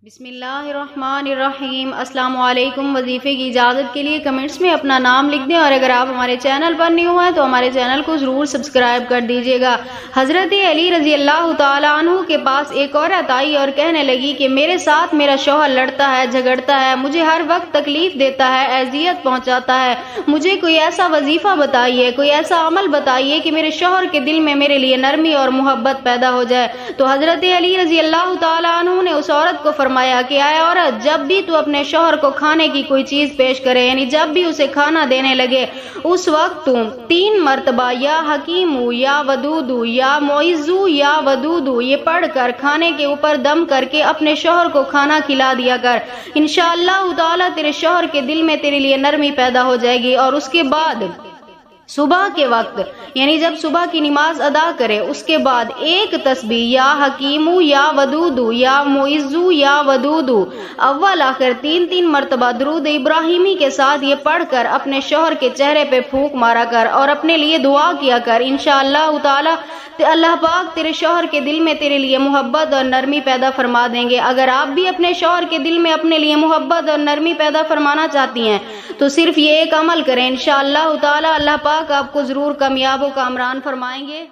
بسم اللہ الرحمن الرحیم۔ السلام علیکم۔ وظیفے کی اجازت کے لیے کمنٹس میں اپنا نام لکھ دیں، اور اگر آپ ہمارے چینل پر نیو ہیں تو ہمارے چینل کو ضرور سبسکرائب کر دیجیے گا۔ حضرت علی رضی اللہ تعالیٰ عنہ کے پاس ایک عورت آئی اور کہنے لگی کہ میرے ساتھ میرا شوہر لڑتا ہے، جھگڑتا ہے، مجھے ہر وقت تکلیف دیتا ہے، اذیت پہنچاتا ہے، مجھے کوئی ایسا وظیفہ بتائیے، کوئی ایسا عمل بتائیے کہ میرے شوہر کے دل میں میرے لیے نرمی اور محبت پیدا ہو جائے۔ تو حضرت علی رضی اللہ تعالیٰ عنہ نے اس عورت کو فرمایا کہ اے عورت، جب بھی تو اپنے شوہر کو کھانے کی کوئی چیز پیش کرے، یعنی جب بھی اسے کھانا دینے لگے، اس وقت تم 3 مرتبہ یا حکیم یا ودود یا معز یا ودود یہ پڑھ کر کھانے کے اوپر دم کر کے اپنے شوہر کو کھانا کھلا دیا کر۔ انشاءاللہ تعالیٰ تیرے شوہر کے دل میں تیرے لیے نرمی پیدا ہو جائے گی۔ اور اس کے بعد صبح کے وقت، یعنی جب صبح کی نماز ادا کرے، اس کے بعد ایک تسبیح یا حکیم یا ودود یا معز یا ودود اول آخر 3 مرتبہ درود ابراہیمی کے ساتھ یہ پڑھ کر اپنے شوہر کے چہرے پہ پھونک مارا کر اور اپنے لیے دعا کیا کر۔ انشاءاللہ تعالی اللہ پاک تیرے شوہر کے دل میں تیرے لیے محبت اور نرمی پیدا فرما دیں گے۔ اگر آپ بھی اپنے شوہر کے دل میں اپنے لیے محبت اور نرمی پیدا فرمانا چاہتی ہیں تو صرف یہ ایک عمل کریں، انشاءاللہ تعالی اللہ پاک آپ کو ضرور کامیاب و کامران فرمائیں گے۔